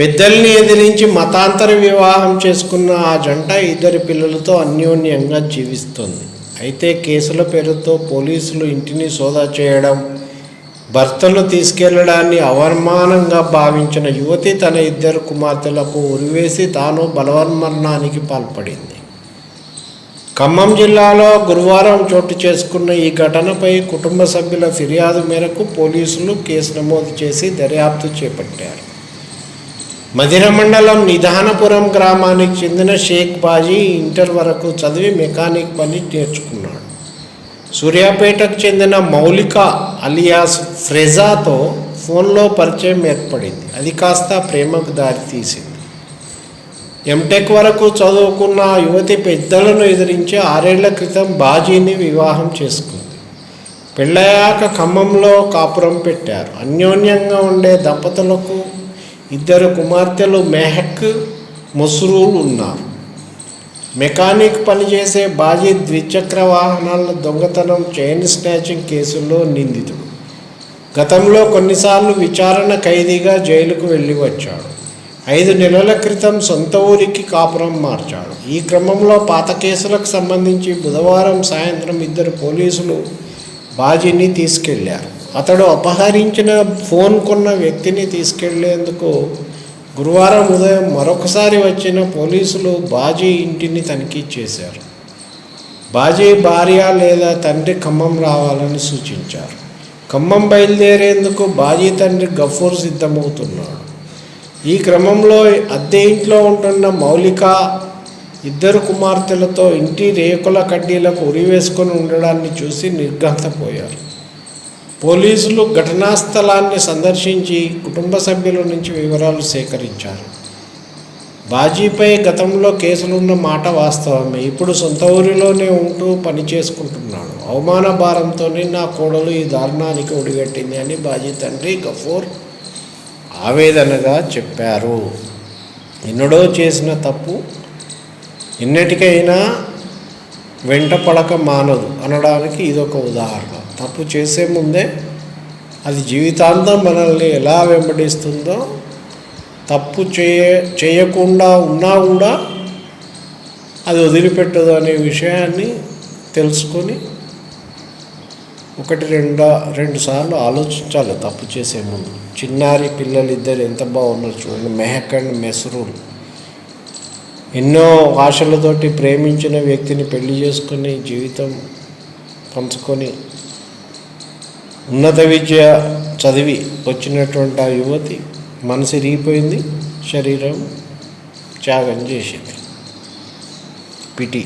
పెద్దల్ని ఎదిరించి మతాంతర వివాహం చేసుకున్న ఆ జంట 2 పిల్లలతో అన్యోన్యంగా జీవిస్తోంది. అయితే కేసుల పేరుతో పోలీసులు ఇంటిని సోదా చేయడం, భర్తలు తీసుకెళ్లడాన్ని అవమానంగా భావించిన యువతి తన 2 కుమార్తెలకు ఉరివేసి తాను బలవన్మరణానికి పాల్పడింది. ఖమ్మం జిల్లాలో గురువారం చోటు చేసుకున్న ఈ ఘటనపై కుటుంబ సభ్యుల ఫిర్యాదు మేరకు పోలీసులు కేసు నమోదు చేసి దర్యాప్తు చేపట్టారు. మధిర మండలం నిదానపురం గ్రామానికి చెందిన షేక్ బాజీ ఇంటర్ వరకు చదివి మెకానిక్ పని నేర్చుకున్నాడు. సూర్యాపేటకు చెందిన మౌలిక అలియాస్ ఫ్రెజాతో ఫోన్లో పరిచయం ఏర్పడింది. అది కాస్త ప్రేమకు దారితీసింది. ఎంటెక్ వరకు చదువుకున్న యువతి పెద్దలను ఎదిరించి 6 ఏళ్ల క్రితం బాజీని వివాహం చేసుకుంది. పెళ్ళయ్యాక ఖమ్మంలో కాపురం పెట్టారు. అన్యోన్యంగా ఉండే దంపతులకు 2 కుమార్తెలు మెహక్, మస్రూర్ ఉన్నారు. మెకానిక్ పనిచేసే బాజీ ద్విచక్ర వాహనాల దొంగతనం, చైన్ స్నాచింగ్ కేసుల్లో నిందితుడు. గతంలో కొన్నిసార్లు విచారణ ఖైదీగా జైలుకు వెళ్ళి వచ్చాడు. 5 నెలల క్రితం సొంత ఊరికి కాపురం మార్చాడు. ఈ క్రమంలో పాత కేసులకు సంబంధించి బుధవారం సాయంత్రం 2 పోలీసులు బాజీని తీసుకెళ్లారు. అతడు అపహరించిన ఫోన్ కొన్న వ్యక్తిని తీసుకెళ్లేందుకు గురువారం ఉదయం మరొకసారి వచ్చిన పోలీసులు బాజీ ఇంటిని తనిఖీ చేశారు. బాజీ భార్య లేదా తండ్రి ఖమ్మం రావాలని సూచించారు. ఖమ్మం బయలుదేరేందుకు బాజీ తండ్రి గఫూర్ సిద్ధమవుతున్నాడు. ఈ క్రమంలో అద్దె ఇంట్లో ఉంటున్న మౌలిక 2 కుమార్తెలతో ఇంటి రేకుల కడ్డీలకు ఉరివేసుకొని ఉండడాన్ని చూసి నిర్ఘాంతపోయారు. పోలీసులు ఘటనా స్థలాన్ని సందర్శించి కుటుంబ సభ్యుల నుంచి వివరాలు సేకరించారు. బాజీపై గతంలో కేసులున్న మాట వాస్తవమే. ఇప్పుడు సొంత ఊరిలోనే ఉంటూ పని చేసుకుంటున్నాడు. అవమాన భారంతోనే నా కోడలు ఈ దారుణానికి ఒడిగట్టింది అని బాజీ తండ్రి గఫూర్ ఆవేదనగా చెప్పారు. ఎన్నడో చేసిన తప్పు ఎన్నటికైనా వెంట పడక మానదు అనడానికి ఇదొక ఉదాహరణ. తప్పు చేసే ముందే అది జీవితాంతం మనల్ని ఎలా వెంబడిస్తుందో, తప్పు చేయకుండా ఉన్నా కూడా అది వదిలిపెట్టదు అనే విషయాన్ని తెలుసుకొని 1-2 సార్లు ఆలోచించాలి తప్పు చేసే ముందు. చిన్నారి పిల్లలు 2 ఎంత బాగున్నారు చూడండి, మెహక్ అండ్ మస్రూర్. ఎన్నో ఆశలతోటి ప్రేమించిన వ్యక్తిని పెళ్లి చేసుకొని జీవితం పంచుకొని ఉన్నత విద్య చదివి వచ్చినటువంటి ఆ యువతి మనసు ఇరిగిపోయింది, శరీరం త్యాగం చేసింది. పిటి.